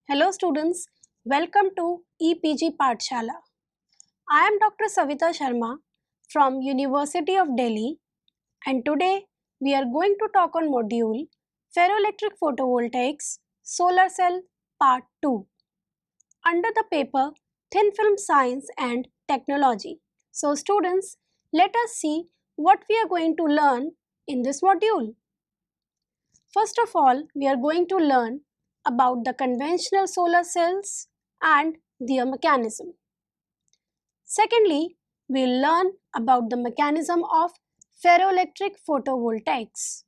Hello students, welcome to EPG Pathshala. I am Dr. Savita Sharma from University of Delhi and today we are going to talk on module Ferroelectric Photovoltaics Solar Cell Part 2 under the paper Thin Film Science and Technology. So students, let us see what we are going to learn in this module. First of all, we are going to learn about the conventional solar cells and their mechanism. Secondly, we will learn about the mechanism of ferroelectric photovoltaics.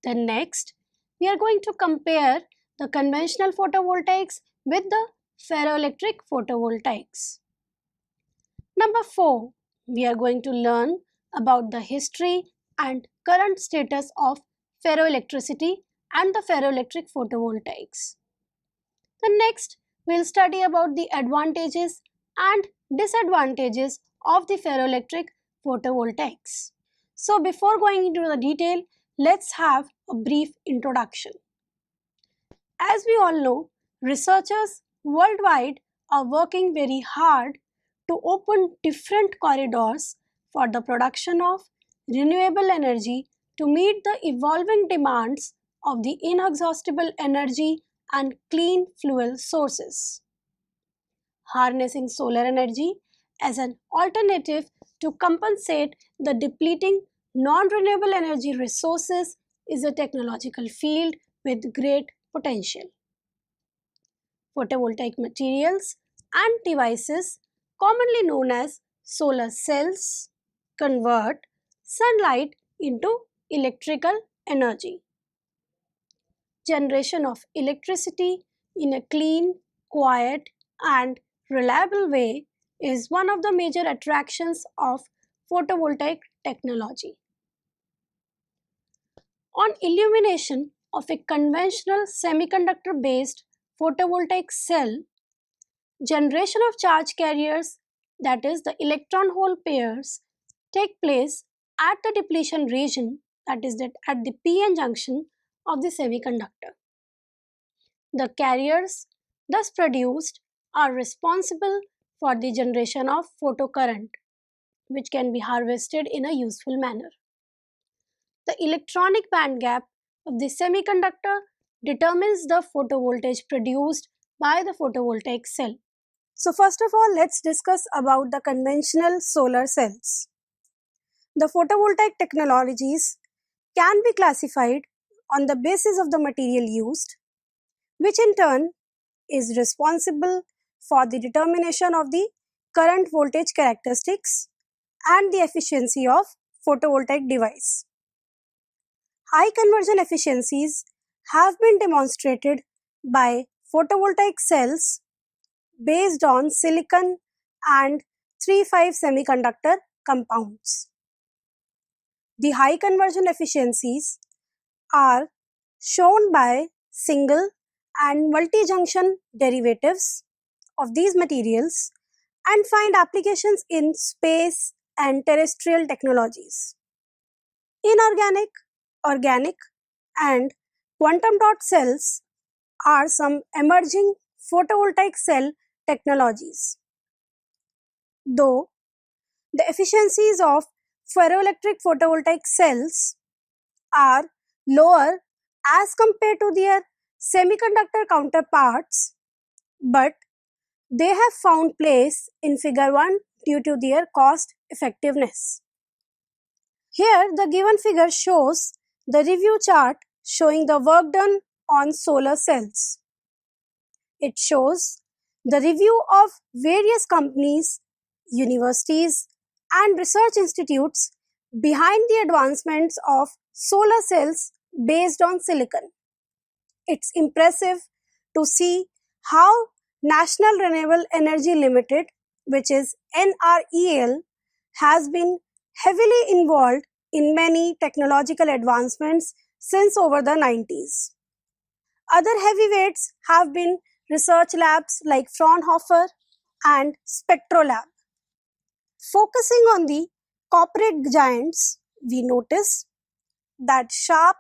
Then next, we are going to compare the conventional photovoltaics with the ferroelectric photovoltaics. Number 4, we are going to learn about the history and current status of ferroelectricity and the ferroelectric photovoltaics. Then next, we will study about the advantages and disadvantages of the ferroelectric photovoltaics. So before going into the detail, let's have a brief introduction. As we all know, researchers worldwide are working very hard to open different corridors for the production of renewable energy to meet the evolving demands of the inexhaustible energy and clean fuel sources. Harnessing solar energy as an alternative to compensate the depleting non-renewable energy resources is a technological field with great potential. Photovoltaic materials and devices, commonly known as solar cells, convert sunlight into electrical energy. Generation of electricity in a clean, quiet, and reliable way is one of the major attractions of photovoltaic technology. On illumination of a conventional semiconductor-based photovoltaic cell, generation of charge carriers, that is the electron-hole pairs, take place at the depletion region, that is at the p-n junction of the semiconductor. The carriers thus produced are responsible for the generation of photocurrent, which can be harvested in a useful manner. The electronic band gap of the semiconductor determines the photovoltage produced by the photovoltaic cell. So first of all, let's discuss about the conventional solar cells. The photovoltaic technologies can be classified on the basis of the material used, which in turn is responsible for the determination of the current voltage characteristics and the efficiency of photovoltaic device. High conversion efficiencies have been demonstrated by photovoltaic cells based on silicon and 3,5 semiconductor compounds. The high conversion efficiencies are shown by single and multi-junction derivatives of these materials and find applications in space and terrestrial technologies. Inorganic, organic, and quantum dot cells are some emerging photovoltaic cell technologies. Though the efficiencies of ferroelectric photovoltaic cells are lower as compared to their semiconductor counterparts, but they have found place in figure 1 due to their cost effectiveness. Here the given figure shows the review chart showing the work done on solar cells. It shows the review of various companies, universities, and research institutes behind the advancements of solar cells based on silicon. It's impressive to see how National Renewable Energy Limited, which is NREL, has been heavily involved in many technological advancements since over the 90s. Other heavyweights have been research labs like Fraunhofer and Spectrolab. Focusing on the corporate giants, we notice that Sharp,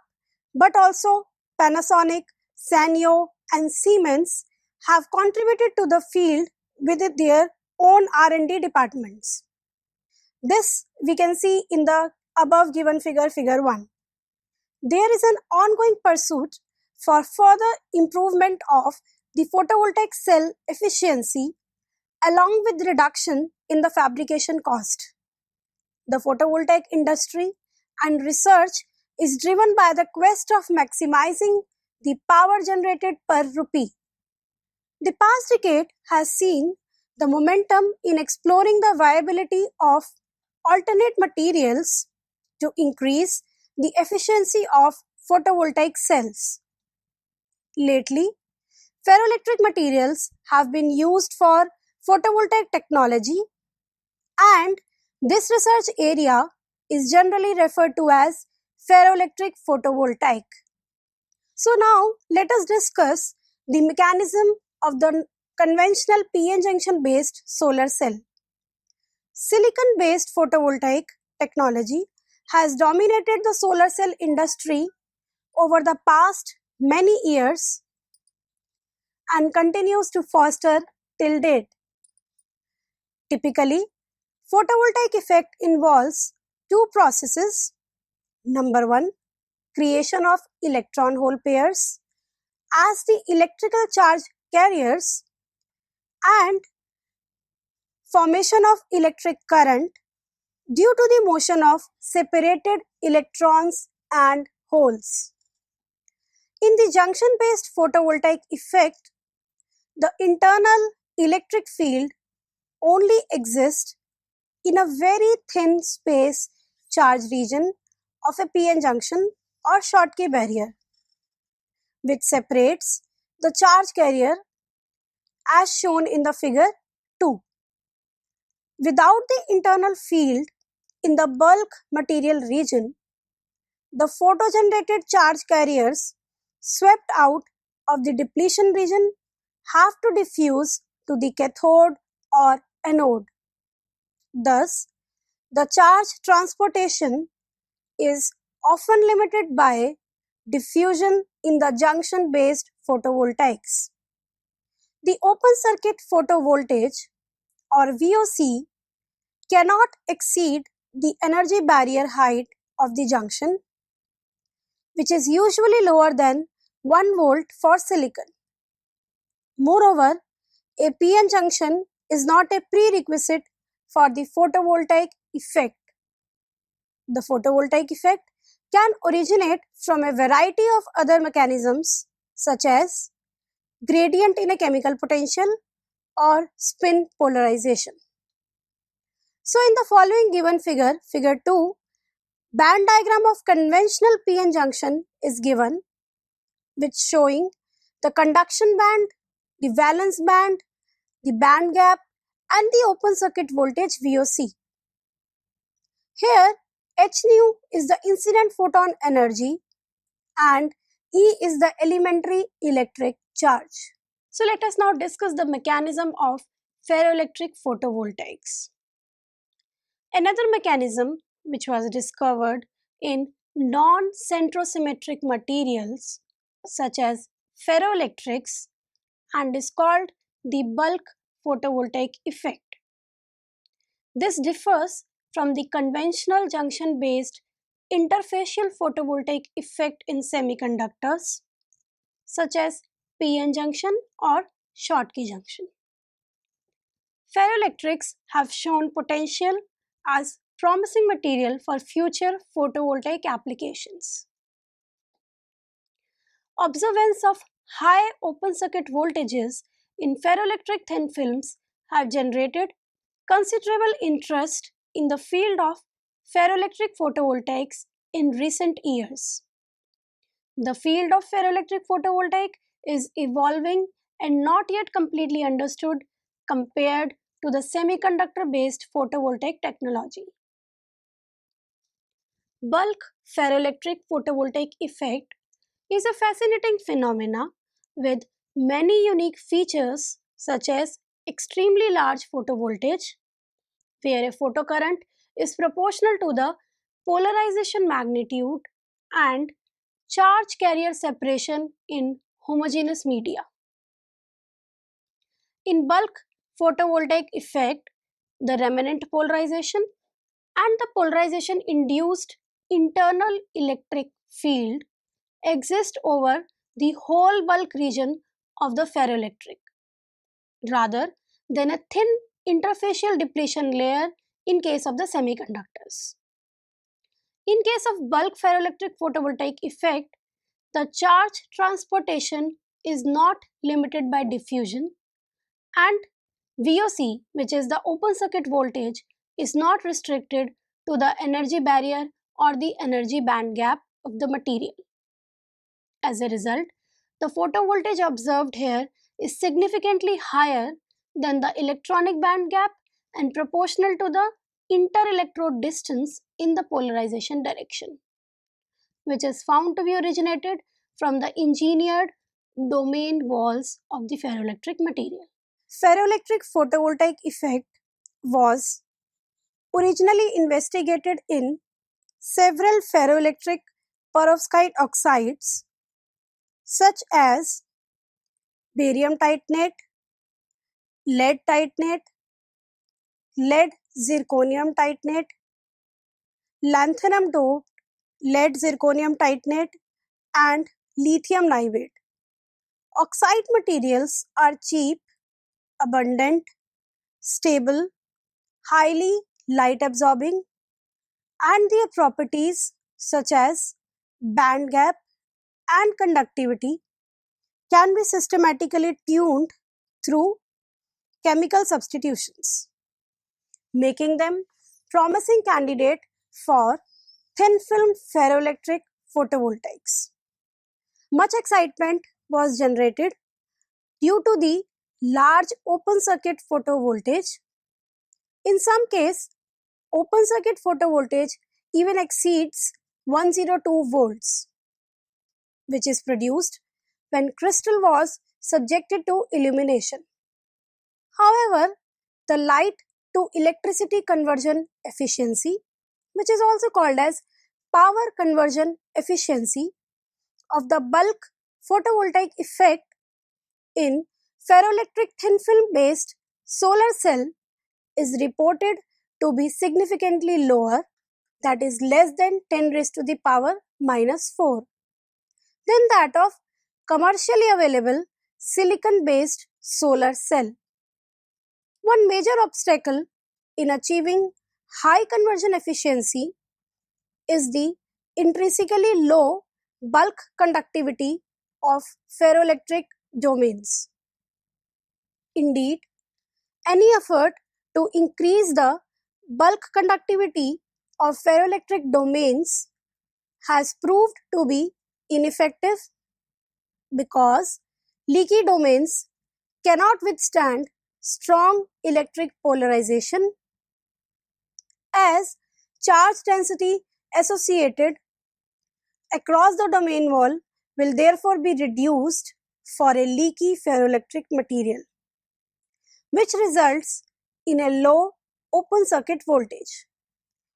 but also Panasonic, Sanyo, and Siemens have contributed to the field with their own R&D departments. This we can see in the above given figure, figure 1. There is an ongoing pursuit for further improvement of the photovoltaic cell efficiency along with reduction in the fabrication cost. The photovoltaic industry and research is driven by the quest of maximizing the power generated per rupee. The past decade has seen the momentum in exploring the viability of alternate materials to increase the efficiency of photovoltaic cells. Lately, ferroelectric materials have been used for photovoltaic technology, and this research area is generally referred to as ferroelectric photovoltaic. So now let us discuss the mechanism of the conventional PN junction based solar cell. Silicon based photovoltaic technology has dominated the solar cell industry over the past many years and continues to foster till date. Typically, photovoltaic effect involves two processes. Number 1, creation of electron hole pairs as the electrical charge carriers and formation of electric current due to the motion of separated electrons and holes. In the junction-based photovoltaic effect, the internal electric field only exists in a very thin space charge region of a PN junction or Schottky barrier, which separates the charge carrier as shown in the figure 2. Without the internal field in the bulk material region, the photo-generated charge carriers swept out of the depletion region have to diffuse to the cathode or anode. Thus, the charge transportation is often limited by diffusion in the junction-based photovoltaics. The open circuit photovoltage or VOC cannot exceed the energy barrier height of the junction, which is usually lower than 1 volt for silicon. Moreover, a PN junction is not a prerequisite for the photovoltaic effect. The photovoltaic effect can originate from a variety of other mechanisms such as gradient in a chemical potential or spin polarization. So in the following given figure, figure 2, band diagram of conventional PN junction is given, which showing the conduction band, the valence band, the band gap and the open circuit voltage VOC. Here h nu is the incident photon energy and E is the elementary electric charge. So let us now discuss the mechanism of ferroelectric photovoltaics. Another mechanism which was discovered in non-centrosymmetric materials such as ferroelectrics and is called the bulk photovoltaic effect. This differs from the conventional junction-based interfacial photovoltaic effect in semiconductors such as PN junction or Schottky junction. Ferroelectrics have shown potential as promising material for future photovoltaic applications. Observance of high open circuit voltages in ferroelectric thin films have generated considerable interest in the field of ferroelectric photovoltaics in recent years. The field of ferroelectric photovoltaic is evolving and not yet completely understood compared to the semiconductor-based photovoltaic technology. Bulk ferroelectric photovoltaic effect is a fascinating phenomena with many unique features such as extremely large photovoltage, where a photocurrent is proportional to the polarization magnitude, and charge carrier separation in homogeneous media. In bulk photovoltaic effect, the remnant polarization and the polarization induced internal electric field exist over the whole bulk region of the ferroelectric, rather than a thin interfacial depletion layer in case of the semiconductors. In case of bulk ferroelectric photovoltaic effect, the charge transportation is not limited by diffusion, and VOC, which is the open circuit voltage, is not restricted to the energy barrier or the energy band gap of the material. As a result, the photovoltage observed here is significantly higher than the electronic band gap and proportional to the interelectrode distance in the polarization direction, which is found to be originated from the engineered domain walls of the ferroelectric material. Ferroelectric photovoltaic effect was originally investigated in several ferroelectric perovskite oxides such as barium titanate, lead titanate, lead zirconium titanate, lanthanum doped lead zirconium titanate, and lithium niobate. Oxide materials are cheap, abundant, stable, highly light absorbing, and their properties such as band gap and conductivity can be systematically tuned through chemical substitutions, making them promising candidate for thin film ferroelectric photovoltaics. Much excitement was generated due to the large open circuit photovoltage. In some case, open circuit photovoltage even exceeds 102 volts, which is produced when crystal was subjected to illumination. However, the light to electricity conversion efficiency, which is also called as power conversion efficiency of the bulk photovoltaic effect in ferroelectric thin film based solar cell is reported to be significantly lower, that is less than 10 raised to the power minus 4, than that of commercially available silicon based solar cell. One major obstacle in achieving high conversion efficiency is the intrinsically low bulk conductivity of ferroelectric domains. Indeed, any effort to increase the bulk conductivity of ferroelectric domains has proved to be ineffective because leaky domains cannot withstand strong electric polarization, as charge density associated across the domain wall will therefore be reduced for a leaky ferroelectric material, which results in a low open circuit voltage.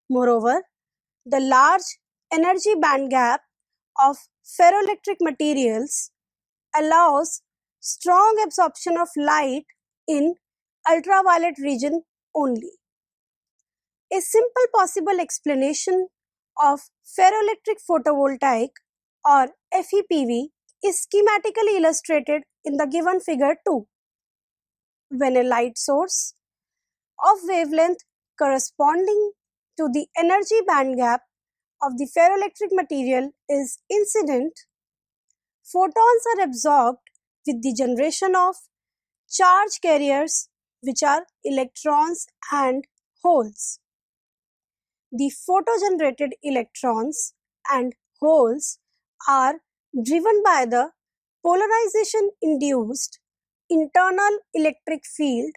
Moreover, the large energy band gap of ferroelectric materials allows strong absorption of light in ultraviolet region only. A simple possible explanation of ferroelectric photovoltaic or FEPV is schematically illustrated in the given figure 2. When a light source of wavelength corresponding to the energy band gap of the ferroelectric material is incident, photons are absorbed with the generation of charge carriers, which are electrons and holes. The photogenerated electrons and holes are driven by the polarization induced internal electric field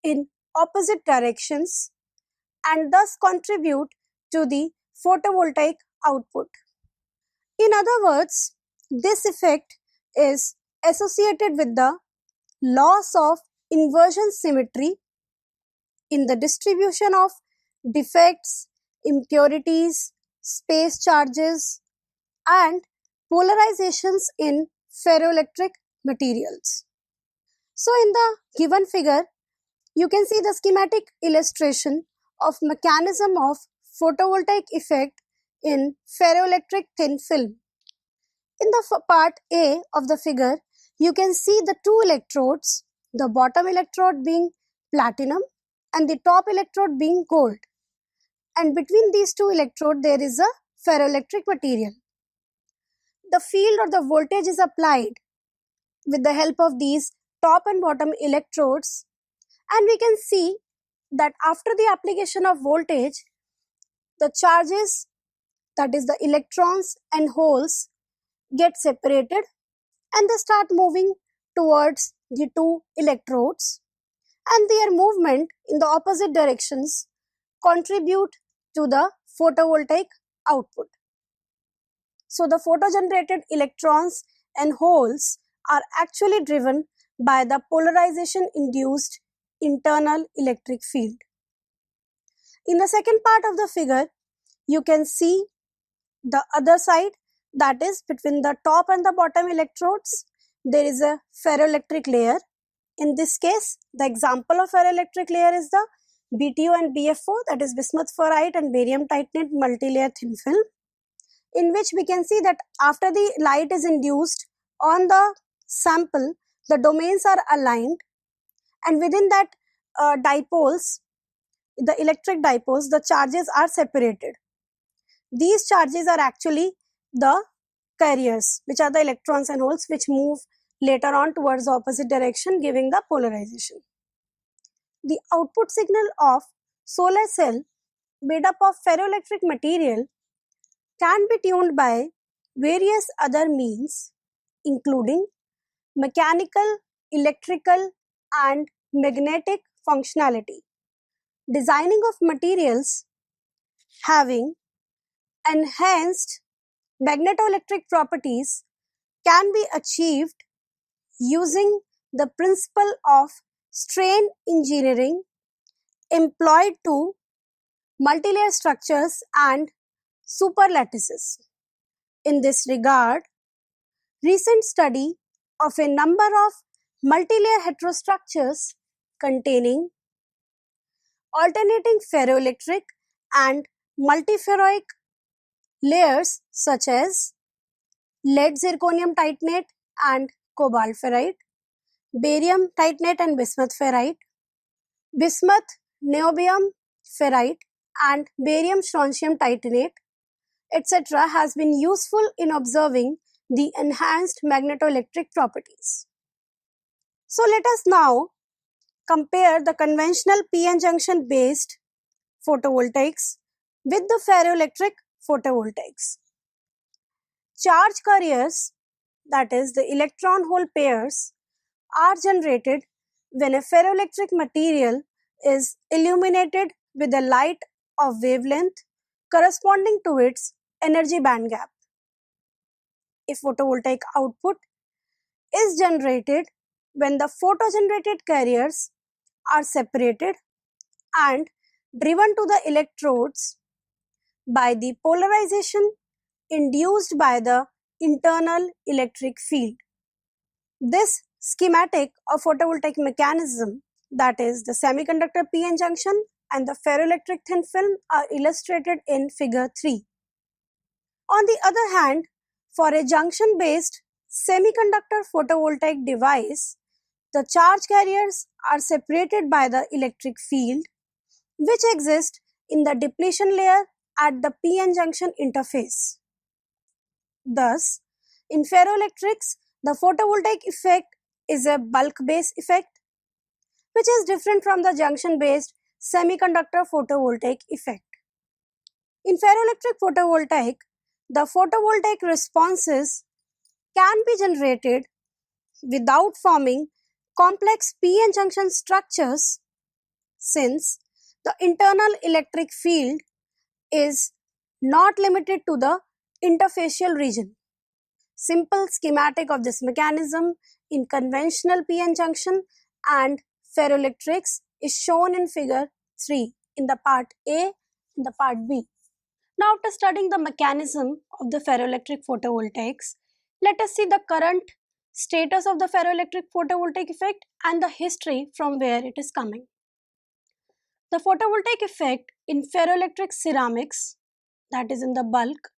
in opposite directions and thus contribute to the photovoltaic output. In other words, this effect is associated with the loss of inversion symmetry in the distribution of defects, impurities, space charges, and polarizations in ferroelectric materials. So in the given figure, you can see the schematic illustration of mechanism of photovoltaic effect in ferroelectric thin film. In the part A of the figure, you can see the two electrodes, the bottom electrode being platinum and the top electrode being gold. And between these two electrodes, there is a ferroelectric material. The field or the voltage is applied with the help of these top and bottom electrodes, and we can see that after the application of voltage, the charges, that is the electrons and holes, get separated and they start moving towards the two electrodes, and their movement in the opposite directions contribute to the photovoltaic output. So the photogenerated electrons and holes are actually driven by the polarization induced internal electric field. In the second part of the figure, you can see the other side, that is between the top and the bottom electrodes, there is a ferroelectric layer. In this case, the example of ferroelectric layer is the BTO and BFO, that is bismuth ferrite and barium titanate multilayer thin film, in which we can see that after the light is induced on the sample, the domains are aligned, and within that dipoles, the electric dipoles, the charges are separated. These charges are actually the carriers, which are the electrons and holes which move later on towards the opposite direction, giving the polarization. The output signal of solar cell made up of ferroelectric material can be tuned by various other means, including mechanical, electrical, and magnetic functionality. Designing of materials having enhanced magnetoelectric properties can be achieved using the principle of strain engineering employed to multilayer structures and superlattices. In this regard, recent study of a number of multilayer heterostructures containing alternating ferroelectric and multiferroic layers such as lead zirconium titanate and cobalt ferrite, barium titanate and bismuth ferrite, bismuth niobium ferrite and barium strontium titanate, etc. has been useful in observing the enhanced magnetoelectric properties. So let us now compare the conventional p-n junction based photovoltaics with the ferroelectric photovoltaics. Charge carriers, that is the electron hole pairs, are generated when a ferroelectric material is illuminated with a light of wavelength corresponding to its energy band gap. A photovoltaic output is generated when the photogenerated carriers are separated and driven to the electrodes by the polarization induced by the internal electric field. This schematic of photovoltaic mechanism, that is the semiconductor p-n junction and the ferroelectric thin film, are illustrated in figure 3. On the other hand, for a junction based semiconductor photovoltaic device, the charge carriers are separated by the electric field which exists in the depletion layer at the p-n junction interface. Thus, in ferroelectrics, the photovoltaic effect is a bulk-based effect, which is different from the junction-based semiconductor photovoltaic effect. In ferroelectric photovoltaic, the photovoltaic responses can be generated without forming complex p-n junction structures, since the internal electric field is not limited to the interfacial region. Simple schematic of this mechanism in conventional p-n junction and ferroelectrics is shown in figure 3 in the part A and the part B. Now, after studying the mechanism of the ferroelectric photovoltaics, let us see the current status of the ferroelectric photovoltaic effect, and the history from where it is coming. The photovoltaic effect in ferroelectric ceramics, that is in the bulk,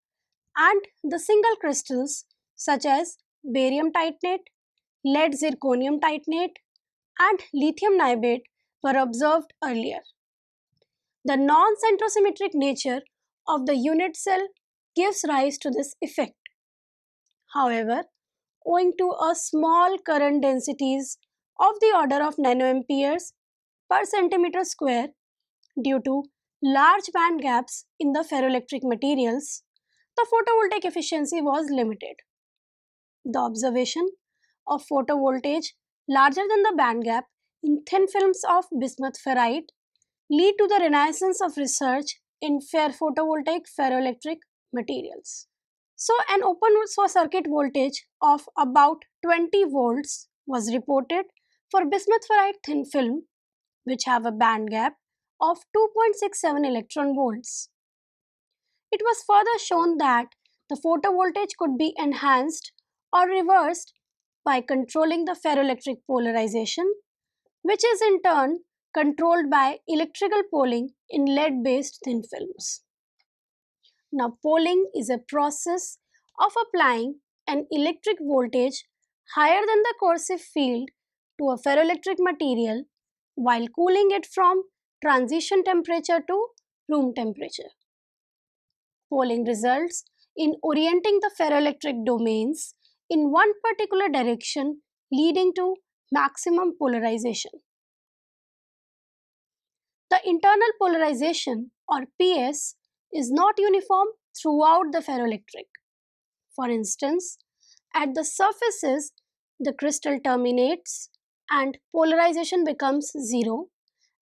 and the single crystals such as barium titanate, lead zirconium titanate, and lithium niobate were observed earlier. The non-centrosymmetric nature of the unit cell gives rise to this effect. However, owing to a small current densities of the order of nanoamperes per centimeter square due to large band gaps in the ferroelectric materials, the photovoltaic efficiency was limited. The observation of photovoltage larger than the band gap in thin films of bismuth ferrite lead to the renaissance of research in photovoltaic ferroelectric materials. So an open circuit voltage of about 20 volts was reported for bismuth ferrite thin film, which have a band gap of 2.67 electron volts. It was further shown that the photovoltage could be enhanced or reversed by controlling the ferroelectric polarization, which is in turn controlled by electrical poling in lead-based thin films. Now, poling is a process of applying an electric voltage higher than the coercive field to a ferroelectric material while cooling it from transition temperature to room temperature. Poling results in orienting the ferroelectric domains in one particular direction, leading to maximum polarization. The internal polarization, or PS, is not uniform throughout the ferroelectric. For instance, at the surfaces, the crystal terminates and polarization becomes zero,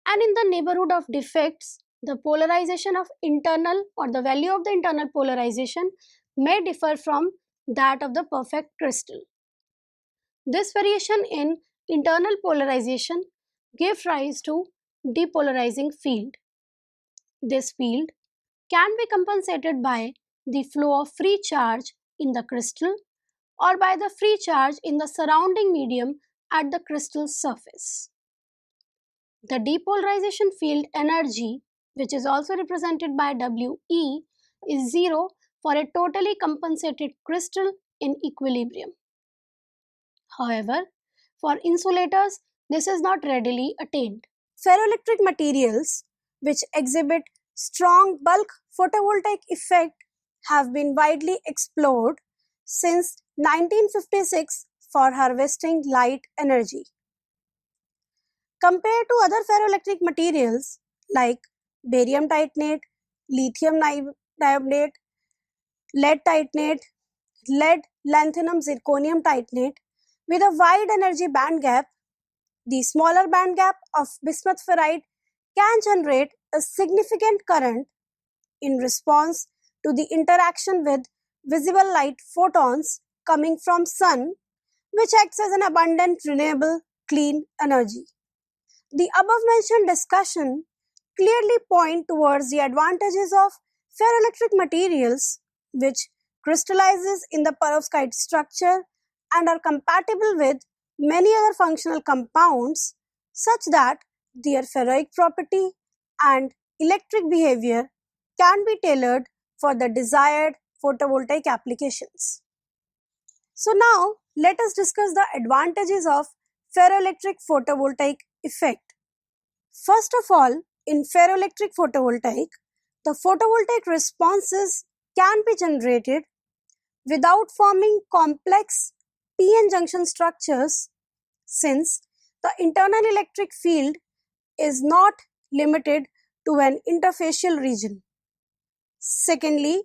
and in the neighborhood of defects, the polarization of internal or the value of the internal polarization may differ from that of the perfect crystal. This variation in internal polarization gives rise to depolarizing field. This field can be compensated by the flow of free charge in the crystal or by the free charge in the surrounding medium at the crystal surface. The depolarization field energy, which is also represented by WE, is zero for a totally compensated crystal in equilibrium. However, for insulators, this is not readily attained. Ferroelectric materials, which exhibit strong bulk photovoltaic effect, have been widely explored since 1956 for harvesting light energy. Compared to other ferroelectric materials like barium titanate, lithium niobate, lead titanate, lead lanthanum zirconium titanate, with a wide energy band gap, the smaller band gap of bismuth ferrite can generate a significant current in response to the interaction with visible light photons coming from sun, which acts as an abundant renewable clean energy. The above mentioned discussion clearly point towards the advantages of ferroelectric materials, which crystallizes in the perovskite structure and are compatible with many other functional compounds, such that their ferroic property and electric behavior can be tailored for the desired photovoltaic applications. So now let us discuss the advantages of ferroelectric photovoltaic effect. First of all, in ferroelectric photovoltaic, the photovoltaic responses can be generated without forming complex p-n junction structures, since the internal electric field is not limited to an interfacial region. Secondly,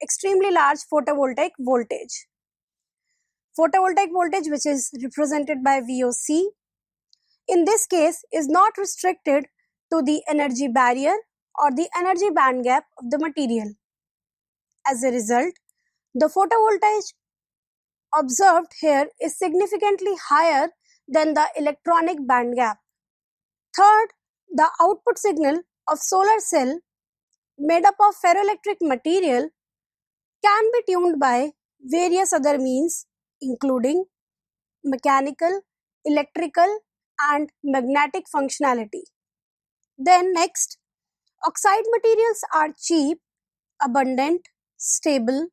extremely large photovoltaic voltage. Photovoltaic voltage, which is represented by VOC, in this case is not restricted to the energy barrier or the energy band gap of the material. As a result, the photovoltage observed here is significantly higher than the electronic band gap. Third, the output signal of solar cell made up of ferroelectric material can be tuned by various other means including mechanical, electrical, and magnetic functionality. Then next, oxide materials are cheap, abundant, stable,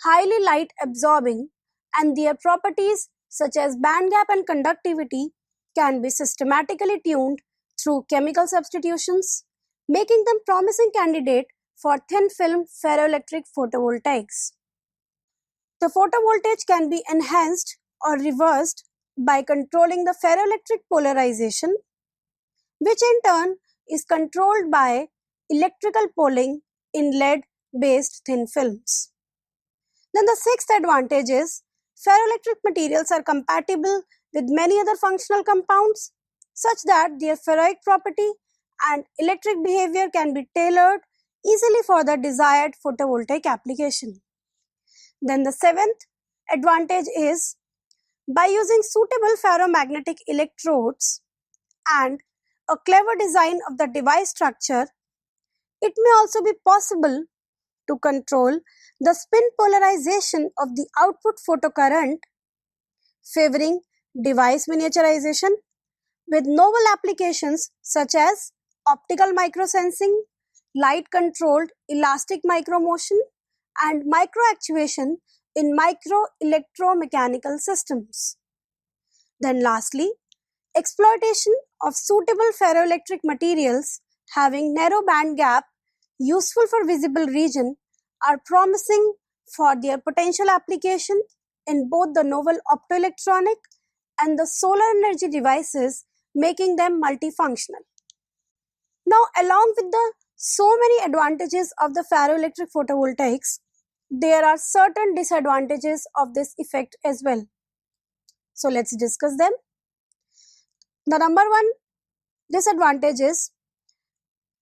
highly light absorbing, and their properties such as band gap and conductivity can be systematically tuned through chemical substitutions, making them promising candidate for thin film ferroelectric photovoltaics. The photovoltaic can be enhanced or reversed by controlling the ferroelectric polarization, which in turn is controlled by electrical pooling in lead-based thin films. Then the sixth advantage is ferroelectric materials are compatible with many other functional compounds such that their ferroic property and electric behavior can be tailored easily for the desired photovoltaic application. Then the seventh advantage is by using suitable ferromagnetic electrodes and a clever design of the device structure, it may also be possible to control the spin polarization of the output photocurrent, favoring device miniaturization with novel applications such as optical microsensing, light-controlled elastic micromotion, and microactuation in micro-electromechanical systems. Then lastly, exploitation of suitable ferroelectric materials having narrow band gap useful for visible region are promising for their potential application in both the novel optoelectronic and the solar energy devices, making them multifunctional. Now, along with the so many advantages of the ferroelectric photovoltaics, there are certain disadvantages of this effect as well. So let's discuss them. The number one disadvantage is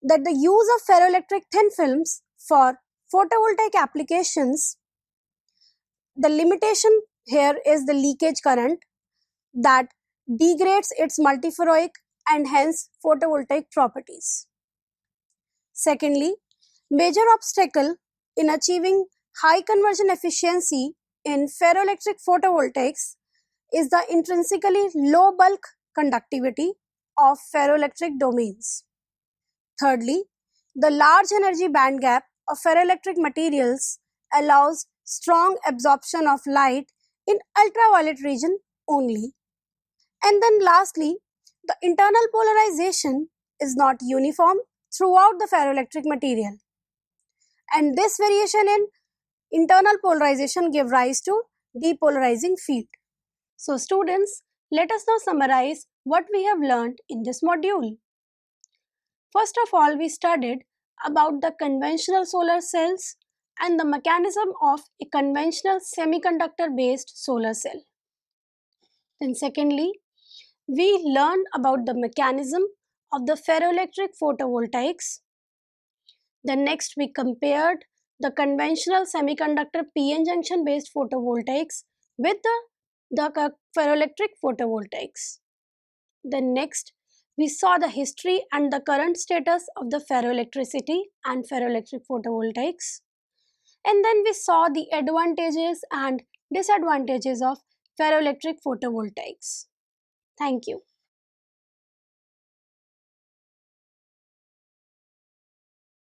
that the use of ferroelectric thin films for photovoltaic applications, the limitation here is the leakage current that degrades its multiferroic and hence photovoltaic properties. Secondly, major obstacle in achieving high conversion efficiency in ferroelectric photovoltaics is the intrinsically low bulk conductivity of ferroelectric domains. Thirdly, the large energy band gap of ferroelectric materials allows strong absorption of light in ultraviolet region only. And then lastly, the internal polarization is not uniform throughout the ferroelectric material. And this variation in internal polarization give rise to depolarizing field. So students, let us now summarize what we have learned in this module. First of all, we studied about the conventional solar cells and the mechanism of a conventional semiconductor-based solar cell. Then secondly, we learned about the mechanism of the ferroelectric photovoltaics. Then next we compared the conventional semiconductor PN junction based photovoltaics with the ferroelectric photovoltaics. Then next we saw the history and the current status of the ferroelectricity and ferroelectric photovoltaics. And then we saw the advantages and disadvantages of ferroelectric photovoltaics. Thank you.